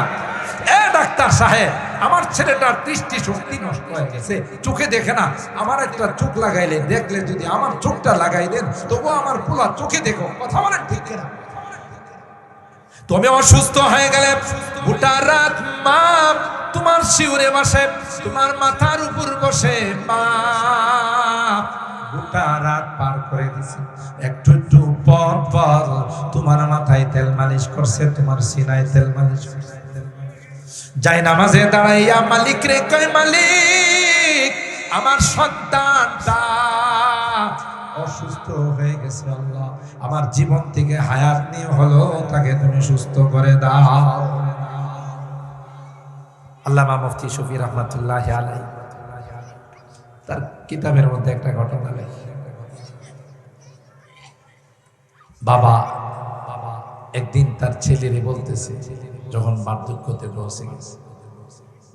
এ ডাক্তার সাহেব, আমার ছেলেটার দৃষ্টি শক্তি নষ্ট হয়ে গেছে, চোখে দেখে না, আমার একটা চোখ লাগাইলে, দেখলে যদি আমার চোখটা লাগাই দেন তবু আমার পোলা চোখে দেখো। কথা বলেন ঠিক কিনা? তুমি অসুস্থ হয়ে গেলে গোটা রাত মা তোমার শিউরে বসে, তোমার মাথার উপর বসে, মা গোটা রাত পার করে দিছে। একটু একটু পর পর তোমার মাথায় তেল মালিশ করছে, তোমার সিনায় তেল মালিশ করছে। যাই নামাজে দাঁড়াইয়া মালিক রে কয়, মালিক আমার সন্তানটা অসুস্থ হয়ে গেছে, আল্লাহ আমার জীবন থেকে হায়াত নিয়ে হলো তাকে তুমি সুস্থ করে দাও। আল্লামা মুফতি শফি রহমাতুল্লাহি আলাইহি তার কিতাবের মধ্যে একটা ঘটনা লেখে। বাবা একদিন তার ছেলেরে বলতেছে, যখন বার্ধক্যতে পৌঁছে গেছে,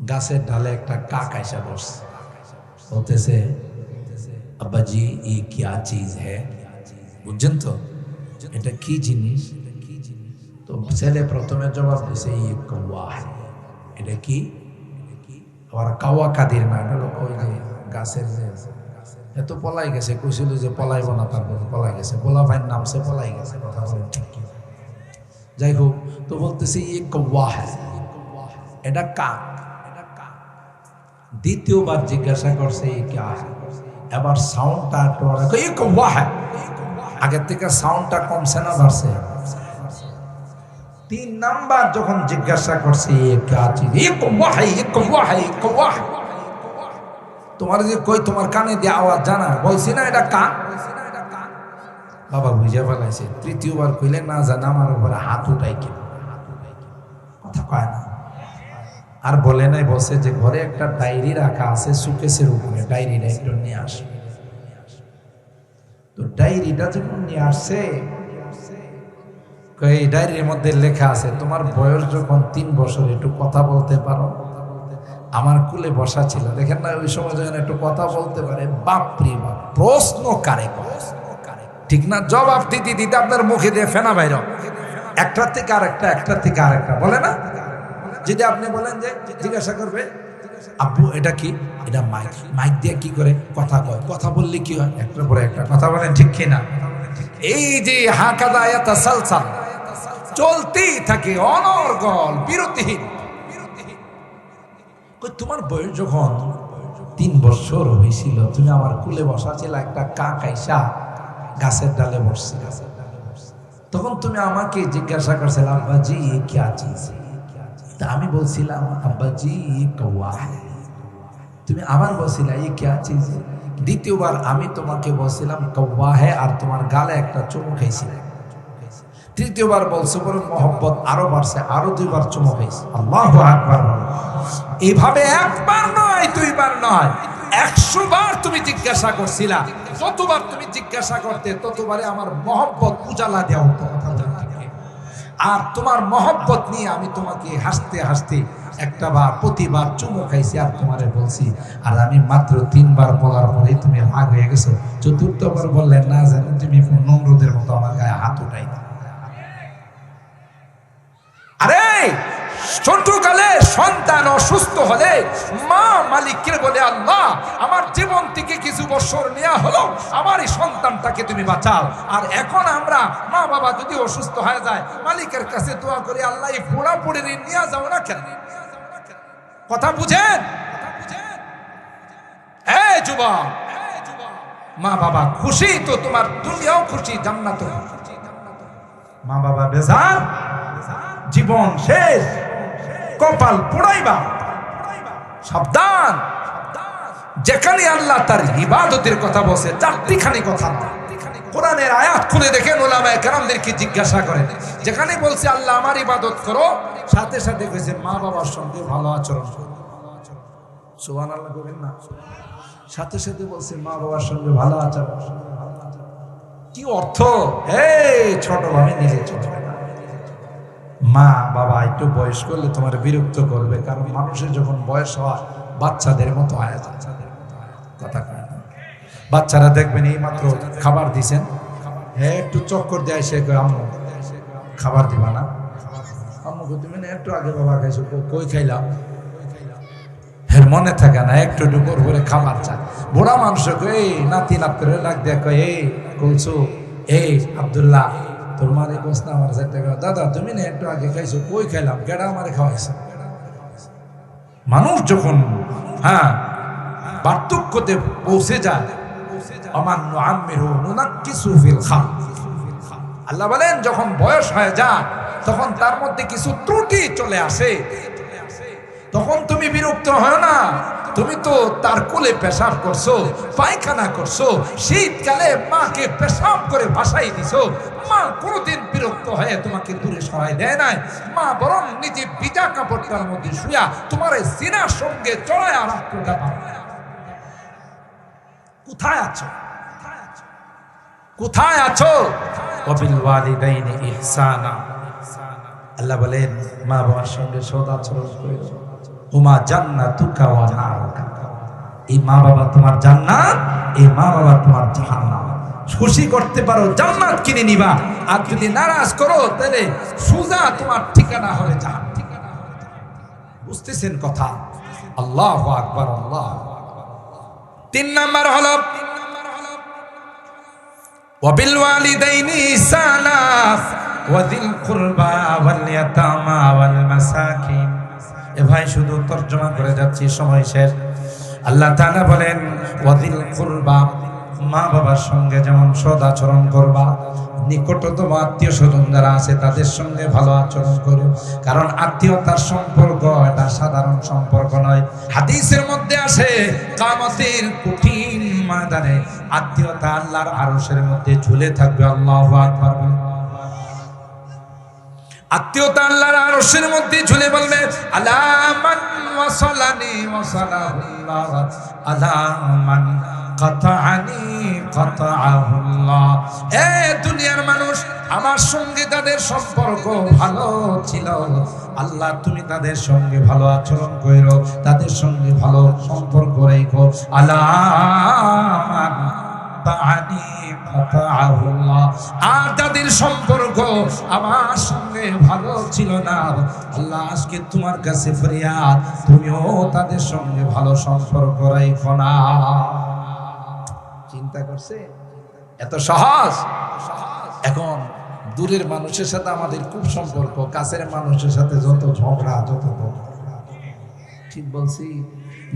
গাছের ডালে একটা কাক আইসা বসছে, বলতেছে আব্বাজি ই কিয়া চিজ হ্যাঁ, বুঝছেন তো এটা কি জিনিস? তো ছেলে প্রথমে জবাব দিছে ই কৌয়া হ্যাঁ। এটা কি? আবার কাওয়া কাদির না, এটা ওই যে গাছের যে এত পলাই গেছে, কইছিল যে পলাইব না, তারপর পলাই গেছে, পোলা ভাইয়ের নামছে পলাই গেছে। কথা বলেন ঠিক কি? যাই হোক, তো বলতেছি ই কৌয়া হ্যাঁ, এটা কাক। দ্বিতীয়বার জিজ্ঞাসা করছে ই কিয়া হ্যাঁ, এবার সাউন্ডটা ই কৌয়া হ্যাঁ, আগের থেকে সাউন্ডটা কমছে না বাড়ছে? 3 নাম্বার যখন জিজ্ঞাসা করছে তোমার যে কই তোমার কানে দিয়ে আওয়াজ জানা, বলছি না এটা কাক। বাবা বুঝে ফেলাইছে। তৃতীয়বার কইলে না জানা আমার উপরে হাত উঠাই কি কথা কয় না। আর বলে নাই, বসে যে ঘরে একটা ডায়েরি রাখা আছে সুকেসের উপরে, ডায়েরিটা একটু নিয়ে আসে। তো ডায়েরিটা যখন নিয়ে আসছে, এই ডায়েরির মধ্যে লেখা আছে তোমার বয়স যখন 3 বছর একটু কথা বলতে পারো, আমার কুলে বসা ছিল, দেখেন না ওই সময় যখন একটু কথা বলতে পারে, বাপরে বাপ প্রশ্ন কারে ঠিক না, জবাব দিতে দিতে আপনার মুখে দিয়ে ফেনা বাইর, একটার থেকে আরেকটা, একটার থেকে আরেকটা বলে না। যদি আপনি বলেন যে জিজ্ঞাসা করবে আব্বু এটা কি, এটা মাইক, মাইক দিয়ে কি করে কথা কয়, কথা বললে কি হয়, একটার পরে একটা কথা বলেন ঠিক কিনা। এই যে হাকাদা ইয়াতাসালসাল চলতেই থাকে অনর্গল বিরতিহীন। তোমার বয়স যখন 3 বছর হয়েছিল, তুমি আমার কুলে বসা ছিল, একটা কাক আইসা গাছের ডালে বসছে, তখন তুমি আমাকে জিজ্ঞাসা করছিল আব্বাজি কিয়া চিজ, তা আমি বলছিলাম আব্বাজি কৌয়া হ্যাঁ। তুমি আবার বলছিলা ই কিয়া চিজ। দ্বিতীয়বার আমি তোমাকে বলছিলাম কৌয়া হ্যাঁ, আর তোমার গালে একটা চুমু খাইছিল। তৃতীয়বার বলছো, বলে মহব্বত আরো বাড়ছে, আরো 2বার চুমু খাইছে। আল্লাহু আকবার। এইভাবে একবার নয়, 2বার নয়, 100 বার তুমি জিজ্ঞাসা করছিলা। যতবার তুমি জিজ্ঞাসা করতে ততবারে আমার মহব্বত উজালা দেওয়া হতো। আর তোমার মহব্বত নিয়ে আমি তোমাকে হাসতে হাসতে একটা বার প্রতিবার চুমু খাইছি আর তোমারে বলছি। আর আমি মাত্র 3 বার বলার পরে তুমি রাগ হয়ে গেছো। 4র্থবার বললেন না জানো তুমি নমরুদের মতো আমার গায়ে হাত উঠাই না। আরে ছোটকালে সন্তান অসুস্থ হলে মা মালিককে বলে আল্লাহ আমার জীবন থেকে কিছু বছর নেওয়া হলো, আমার এই সন্তানটাকে তুমি বাঁচাও। আর এখন আমরা মা বাবা যদি অসুস্থ হয়ে যায় মালিকের কাছে দোয়া করি আল্লাহ এই পোড়া পুড়ে নিয়ে যাও না কেন। কথা বুঝেন? এই যুবক, মা বাবা খুশি তো তোমার দুনিয়াও খুশি, জান্নাত। মা বাবা বেজার, জীবন শেষ, কপাল পোড়াইবা, সাবধান। যেখানে আল্লাহ তার ইবাদতের কথা বসে 4টিখানি কথা, কোরআনের আয়াত খুলে দেখেন, উলামায়ে কেরামদেরকে জিজ্ঞাসা করেন, যেখানে বলছে আল্লাহ আমার ইবাদত করো, সাথে সাথে কইছে মা বাবার সঙ্গে ভালো আচরণ করো। সুবহানাল্লাহ করেন না? সাথে সাথে বলছে মা বাবার সঙ্গে ভালো আচরণ। কি অর্থ? এই ছোট ভাবে নিলে ছোট, মা বাবা একটু বয়স করলে তোমার বিরক্ত করবে, কারণ মানুষের যখন বয়স হয় বাচ্চাদের মতো হয়ে যায়। কথা কয় না? বাচ্চারা দেখবেন এই মাত্র খাবার দিছেন, হ্যাঁ একটু চক্কর দেয়, সে কয় আম্মু খাবার দিবা না? আম্মু তুমি না একটু আগে বাবা খাইছো, কই খাইলাম? এর মনে থাকে না, একটু ডুবর করে খাবার চায়। বুড়া মানুষ এই নাতি নাতরে লাগ দেখ, এই কলসু, এই আব্দুল্লাহ তোর মারে গোস না আমার 4 টাকা, দাদা তুমি না একটু আগে খাইছো, কই খাইলাম? কেডা আমারে খাওয়াইছে? মানুষ যখন হ্যাঁ বার্ধক্যতে পৌঁছে যায়, অমান্য আম্মিরু নুনাক্কিসু ফিল খালক, আল্লাহ বলেন যখন বয়স হয়ে যায় তখন তার মধ্যে কিছু ত্রুটি চলে আসে, তখন তুমি বিরক্ত হয় না। তুমি তো তার কোলে পেশাব করছো, পায়খানা করছো, শীতকালে মাকে পেশাব করে ভাসাই দিছো, মা কোনোদিন বিরক্ত হয়ে তোমাকে দূরে সরাই দেয় নাই। মা বরং নিজে ভিজা কাপড়টার মধ্যে শুয়া তোমার এই সিনার সঙ্গে চড়ায় আর রাখতে পারে। কোথায় আছো? কোথায় আছো? ওয়াবিল ওয়ালিদাইনি ইহসানা, আল্লাহ বলেন মা বাবার সঙ্গে সদাচরণ করো। হুমা জান্নাতুকা ওয়া নারুকা, এই মা বাবা তোমার জান্নাত, এই মা বাবা তোমার জাহান্নাম। খুশি করতে পারো জান্নাত কিনে নিবা, আর যদি নারাজ করো তাহলে সুজা তোমার ঠিকানা হবে জাহান্নাম। বুঝতেছেন কথা? আল্লাহু আকবার, আল্লাহ। 3 নাম্বার হলো ওয়াবিল ওয়ালিদাইনি ইহসানা ওয়াযিল কুরবা ওয়াল ইয়াতামা ওয়াল মাসাকিন। এ ভাই শুধু তরজমা করে যাচ্ছি, সময় শেষ। আল্লাহ তাআলা বলেন ওয়াযিল কুরবা, মা বাবার সঙ্গে যেমন সদ আচরণ করবা, নিকটতম আত্মীয় স্বজন যারা আছে তাদের সঙ্গে ভালো আচরণ করো, কারণ আত্মীয়তার সম্পর্ক এটা সাধারণ সম্পর্ক নয়। হাদিসের মধ্যে আসে কিয়ামতের কঠিন ময়দানে আত্মীয়তা আল্লাহর আরশের মধ্যে ঝুলে থাকবে। আল্লাহু আকবার। আত্মীয়তা আল্লাহর আরশের মধ্যে ঝুলে বলবে আলা মান ওয়াসালানি ওয়াসালাহুল্লাহ, আলা মান কাতাআনি কাতাআহুল্লাহ। এ দুনিয়ার মানুষ, আমার সঙ্গে তাদের সম্পর্ক ভালো ছিল, আল্লাহ তুমি তাদের সঙ্গে ভালো আচরণ করো, তাদের সঙ্গে ভালো সম্পর্ক রেখো। আলা মান কাতাআনি কাতাআহুল্লাহ, আর তাদের সম্পর্ক আমার সঙ্গে ভালো ছিল না, আল্লাহ আজকে তোমার কাছে ফরিয়াদ, তুমিও তাদের সঙ্গে ভালো সম্পর্ক রাখো না। চিন্তা করছে? এত সহজ? এখন দূরের মানুষের সাথে আমাদের খুব সম্পর্ক, কাছের মানুষের সাথে যত ঝগড়া, যত ঠিক বলছি?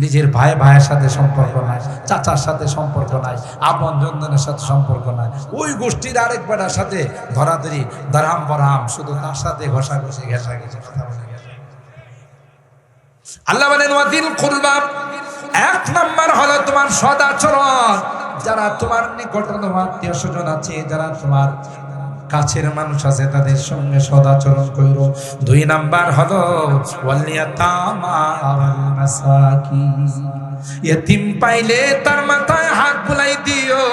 নিজের ভাই ভাইয়ের সাথে সম্পর্ক নাই, চাচার সাথে সম্পর্ক নাই, আপন জনদের সাথে সম্পর্ক নাই, ওই গোষ্ঠীর আরেক বেটার সাথে ধরাধরি দারাম বরাম, শুধু তার সাথে ঘষাঘষি ঘেঁষাঘেঁষি কথা বলে। আল্লাহ বলেন ওয়াদিল কুরবা, 1 নাম্বার হলো তোমার সদাচরণ। যারা তোমার নিকটতম আত্মীয় স্বজন আছে, যারা তোমার কাছের মানুষ আছে, তাদের সঙ্গে সদাচরণ করো। 2 নাম্বার হলো ওয়াল ইয়াতামা ওয়াল মাসাকিন, ইতিম পাইলে তার মাথায় হাত বুলাই দিও।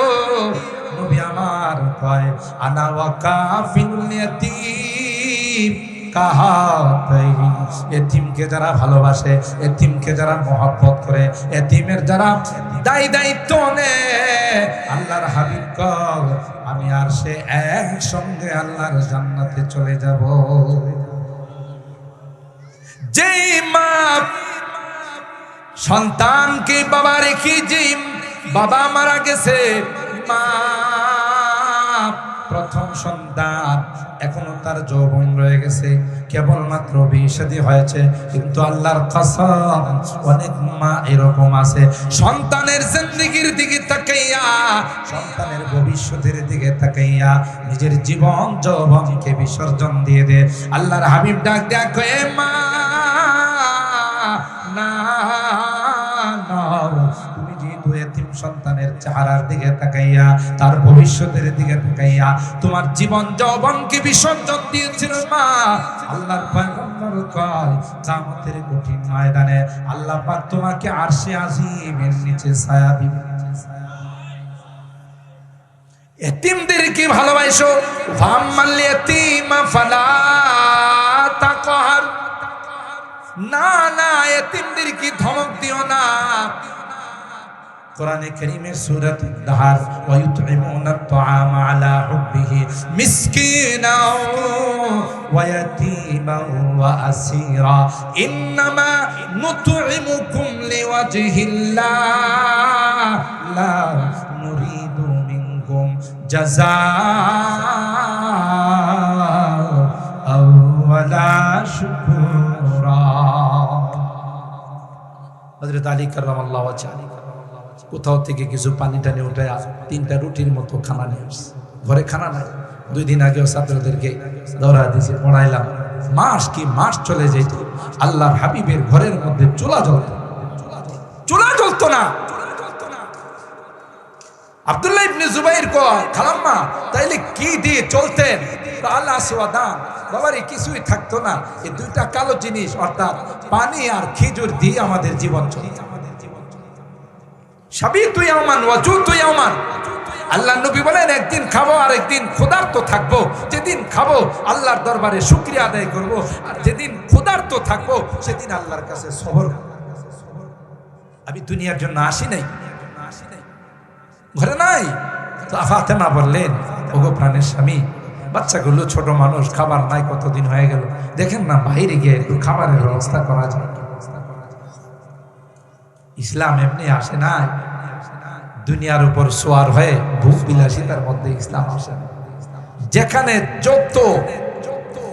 নবী আমার কয় আনা ওয়াকাফিল ইয়াতিম কাহাতাইন, এতিমকে যারা ভালোবাসে, এতিমকে যারা মহব্বত করে, এতিমের যারা দায়িত্ব নেয়, আল্লাহর হাবিব কয় আমি আর সে একসঙ্গে আল্লাহর জান্নাতে চলে যাব। যেই মা সন্তানকে বাবা রেখে, যেই বাবা মারা গেছে, মা প্রথম সন্তান এখনো তার যৌবন রয়ে গেছে, কেবলমাত্র বিয়ে হয়েছে, কিন্তু আল্লাহর কসম অনেক মা এরকম আছে, সন্তানের জিন্দেগির দিকে তাকাইয়া, সন্তানের ভবিষ্যতের দিকে তাকাইয়া নিজের জীবন যৌবনকে বিসর্জন দিয়ে দে। আল্লাহর হাবিব ডাক দেয়া কয়ে মা না, তুমি যেহেতু এতিম সন্তানের চেহারার দিকে তাকাইয়া, তার ভবিষ্যতের দিকে তাকাইয়া তোমার জীবন যৌবনকে বিসর্জন দিয়েছিল মা, আল্লাহর পয়গম্বর কয় কিয়ামতের কঠিন ময়দানে আল্লাহ পাক তোমাকে আরশে আজিমের নিচে ছায়া দিবেন। এতিমদেরকে ভালোবাসো, ফাম্মাল ইয়াতীমা ফালা এতিমদেরকে ধমক দিও না। কোরআনে কারীমের সূরাত আদ-দাহর ওয়া ইউতঈমুনা আত-তাআমা আলা হুব্বিহি মিসকিনাও ওয়া ইয়াতীমান ওয়া আসীরা ইন্নামা নুতঈমুকুম লিওয়াজহিল্লাহ লা নুরিদু মিনকুম জাযাআও ওয়ালা শুকুরা। হযরত আলী কাররামাল্লাহু ওয়াজহু কোথাও থেকে কিছু পানি টানি উঠে 3টা রুটির মতো খানা নিয়ে আসছে। ঘরে খানা নাই। 2 দিন আগেও ছাত্রদেরকে দৌড়া দিয়েছে, পড়াইলাম। মাস চলে যেত, আল্লাহর হাবিবের ঘরের মধ্যে চুলা জ্বলতো না। আব্দুল্লাহ ইবনে জুবাইর কয়, খালাম্মা তাইলে কি দিয়ে চলতেন? আল্লাহ সুবহান, বাবারে কিছুই থাকতো না, এই 2টা কালো জিনিস অর্থাৎ পানি আর খেজুর দিয়ে আমাদের জীবন চলতো। সাবিতু ইয়াওমান ওয়াজুতু ইয়াওমান। আল্লাহর নবী বলেন, একদিন খাবো আর একদিন ক্ষুধার্ত থাকবো। যেদিন খাবো আল্লাহর দরবারে শুকরিয়া আদায় করব, আর যেদিন ক্ষুধার্ত থাকবো সেদিন আল্লাহর কাছে সবর। আমি দুনিয়ার জন্য আসি নাই, ঘরে নাই। তো ফাতেমা বললেন, ওগো প্রাণের স্বামী, বাচ্চাগুলো ছোট মানুষ, খাবার নাই, কতদিন হয়ে গেল, দেখেন না বাইরে গিয়ে একটু খাবারের ব্যবস্থা করা যায়। ইসলাম এমনি আসে না, দুনিয়ার উপর সোয়ার হয়ে ভোগ বিলাসিতার মধ্যে ইসলাম আসে না। যেখানে যত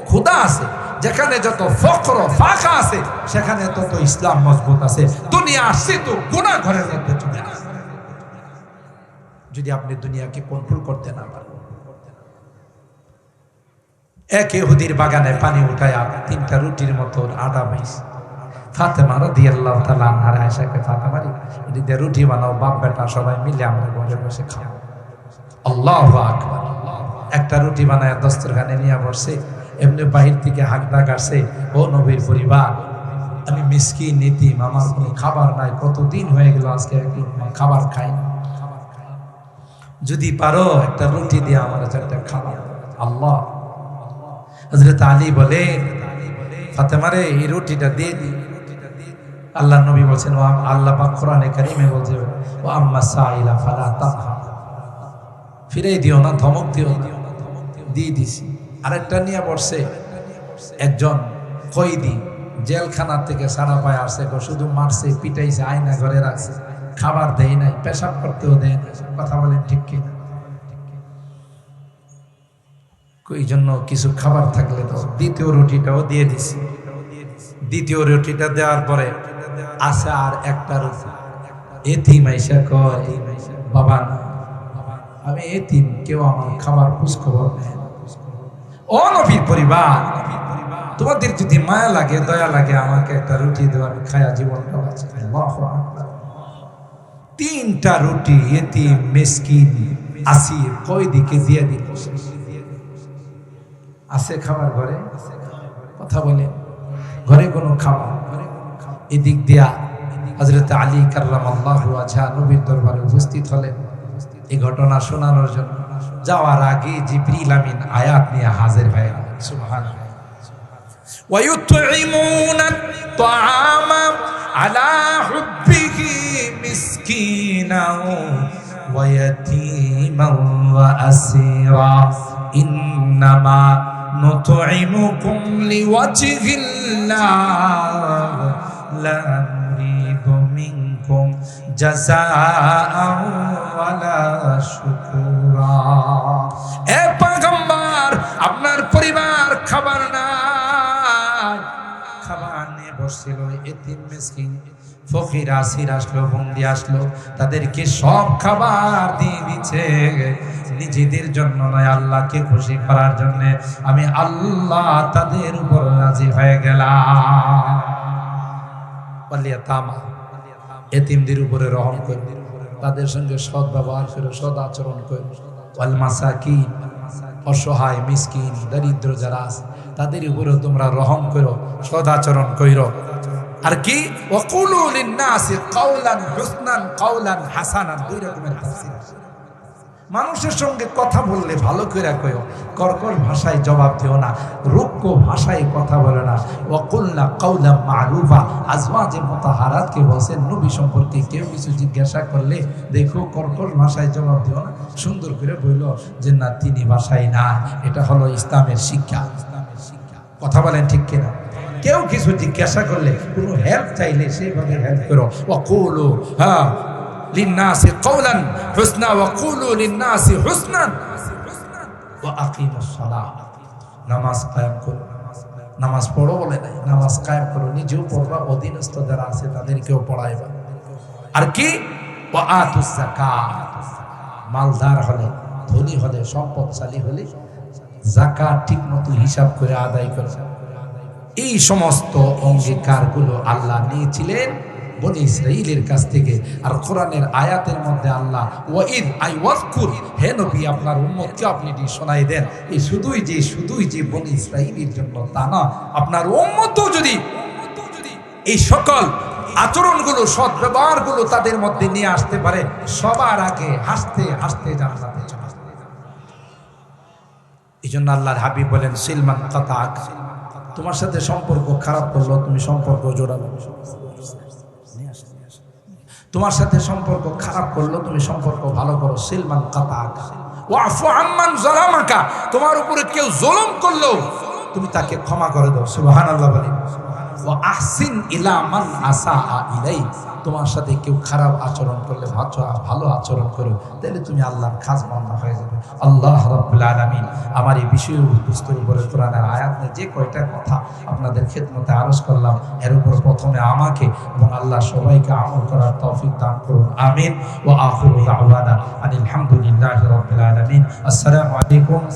ক্ষুধা আছে, যেখানে যত ফকর ফাঁকা আছে, সেখানে তত ইসলাম মজবুত আছে। দুনিয়া আসছে তো গুনাহ ঘরের মধ্যে চলে আসে। যদি আপনি দুনিয়াকে কন্ট্রোল করতে না পারেন। এক ইহুদির বাগানে পানি উঠায়া 3টা রুটির মতো আটা পাইছে। ফাতেমা রাদিয়াল্লাহু তাআলা আনহা আয়েশাকে, ফাতেমা এদিকে রুটি বানাও, বাপ বেটা সবাই মিলে আমরা ঘরে বসে খাও। আল্লাহু আকবার। একটা রুটি বানায় দস্তরখানে নিয়ে বসে, এমনি বাহির থেকে হাঁকডাক আসছে, ও নবীর পরিবার, আমি মিসকিন এতিম, আমার কোনো খাবার নাই, কতদিন হয়ে গেল আজকে খাবার খাই না, যদি পারো একটা রুটি দিয়ে আমার একটা খাবার। আল্লাহ, হযরত আলী বলে, ফাতেমারে এই রুটিটা দিয়ে দি। আল্লাহ নবী বলছেন, আল্লাহ পাক কোরআনে কারীমে বলছে, ওয়া আম্মা সাইলা ফালা তানহার, ফিরে দিও না, ধমক দিও না। দিয়ে দিছি। আরেকটা নিয়ে বসছে, একজন কয়েদি জেলখানা থেকে ছাড়া পায় আসছে, শুধু মারছে, পিটাইছে, আয়না ঘরে রাখছে, খাবার দেয় নাই, পেশাব করতেও দেয় না। কথা বলেন ঠিক কি? এই জন্য কিছু খাবার থাকলে তো দ্বিতীয় রুটিটাও দিয়ে দিছি। দ্বিতীয় রুটিটা দেওয়ার পরে আসে আর একটা রুটি। এতিম আইসা কয়, বাবা না, আমি এতিম, কেউ আমার খাবার খোঁজ খবর নেয় না। ও নবীর পরিবার, তোমাদের যদি মায়া লাগে, দয়া লাগে, আমাকে একটা রুটি দেওয়া, আমি খায়া জীবনটা বাঁচাই। আল্লাহু আকবার। 3টা রুটি এতিম, মিসকিন, আসির, কয়েদিকে দিয়ে দিল। আছে খাবার ঘরে? কথা বলে ঘরে কোনো খাবার? এদিক দিয়া হযরত আলী কাররামাল্লাহু ওয়াজহু নবীর দরবারে উপস্থিত হলেন এই ঘটনা শোনানোর জন্য। যাওয়ার আগে জিবরিল আমিন আয়াত নিয়ে হাজির হয়ে গেলেন। সুবহানাল্লাহ। ওয়া ইউতঈমুনা আত-তাআমা আলা হুব্বিহি মিসকিনাও ওয়া ইয়াতীমান ওয়া আসীরা ইন্নামা নুতঈমুকুম লিওয়াজহিল্লাহ লা নুরিদু মিনকুম জাযাআও ওয়ালা শুকুরা। এ পয়গম্বর, আপনার পরিবার খাবার নাই, খাবার নিয়ে বসছিল। এতিম, মিসকিন, ফকির, আসির আসলো, বন্দি আসলো, তাদেরকে সব খাবার দিয়ে দিচ্ছে। নিজেদের জন্য নয়, আল্লাহকে খুশি করার জন্য। আমি আল্লাহ তাদের উপর রাজি হয়ে গেলাম। এতিমদের উপরে রহম করো, তাদের সঙ্গে সৎ ব্যবহার করো, সৎ আচরণ করো। ওয়াল মাসাকিন, অসহায়, মিসকিন, দরিদ্র যারা আছে তাদের উপরে তোমরা রহম করো, সৎ আচরণ করো। আর কি, ওয়াকুলু লিন-নাসি কাওলান হুসনান কাওলান হাসানান, 2 রকমের তাফসীর। মানুষের সঙ্গে কথা বললে ভালো করে কয়ো, কর্কশ ভাষায় জবাব দিও না, রুক্ষ ভাষায় কথা বলে না। ওয়াকুলনা কাওলাম মারুফা। আজওয়াজে মুতাহারাতকে বলেন নবী সম্পর্কে কেউ কিছু জিজ্ঞাসা করলে দেখো কর্কশ ভাষায় জবাব দিও না, সুন্দর করে বলল যে না তিনি ভাষায় না। এটা হলো ইসলামের শিক্ষা। কথা বলেন ঠিক কিনা? কেউ কিছু জিজ্ঞাসা করলে, কোনো হেল্প চাইলে সেভাবে হেল্প করো। ওয়াকুলু লিন্নাসি কাওলান হুসনা ওয়াকুলু লিন্নাসি হুসনান ওয়া আকিমুস সালাহ। নামাজ কায়েম করো, নামাজ পড়ো বলে নাই, নামাজ কায়েম করো, নিজেও পড়বা, অধীনস্থ যারা আছে তাদেরকেও পড়াইবা। আর কি? ওয়া আতুস যাকাত। মালদার হলে, ধনী হলে, সম্পদশালী হলে যাকাত ঠিকমতো হিসাব করে আদায় করো। এই সমস্ত অঙ্গীকারগুলো আল্লাহ নিয়েছিলেন বনি ইসরাইলের কাছ থেকে। আর কোরআনের আয়াতের মধ্যে আল্লাহ ওয়াইদ আই ওয়াজকুর, হে নবী আপনার উম্মতকে আপনি শোনাই দেন। এই শুধুই যে বনি ইসরাইলের জন্য তা না, আপনার উম্মতও যদি এই সকল আচরণগুলো, সৎ ব্যবহারগুলো তাদের মধ্যে নিয়ে আসতে পারে, সবার আগে হাসতে হাসতে জান্নাতে চলে যাবে। এই জন্য আল্লাহর হাবিব বলেন সিলমান কাতাক, তোমার সাথে সম্পর্ক খারাপ করলো তুমি সম্পর্ক জোড়াবে। তোমার সাথে সম্পর্ক খারাপ করলো তুমি সম্পর্ক ভালো করো। সিলমান কাতাক ওয়াফু আম্মান যালামাকা, তোমার উপরে কেউ জুলুম করলো তুমি তাকে ক্ষমা করে দাও। সুবহানাল্লাহ বলেন। ওয়া আহসিন ইলা মান আসাআ ইলাই, তোমার সাথে কেউ খারাপ আচরণ করলে ভালো আচরণ করো, তাহলে তুমি আল্লাহর খাজবান্দা হয়ে যাবে। আল্লাহ রাব্বুল আলামিন আমার এই বিষয়বস্তুর উপরে কোরআনের আয়াত নিয়ে যে কয়টা কথা আপনাদের খেদমতে আরজ করলাম, এর উপর প্রথমে আমাকে এবং আল্লাহ সবাইকে আমল করার তৌফিক দান করুন। আমিন। ওয়া আখিরু দাওয়ানা আনিল হামদুলিল্লাহি রাব্বিল আলামিন। আসসালামু আলাইকুম।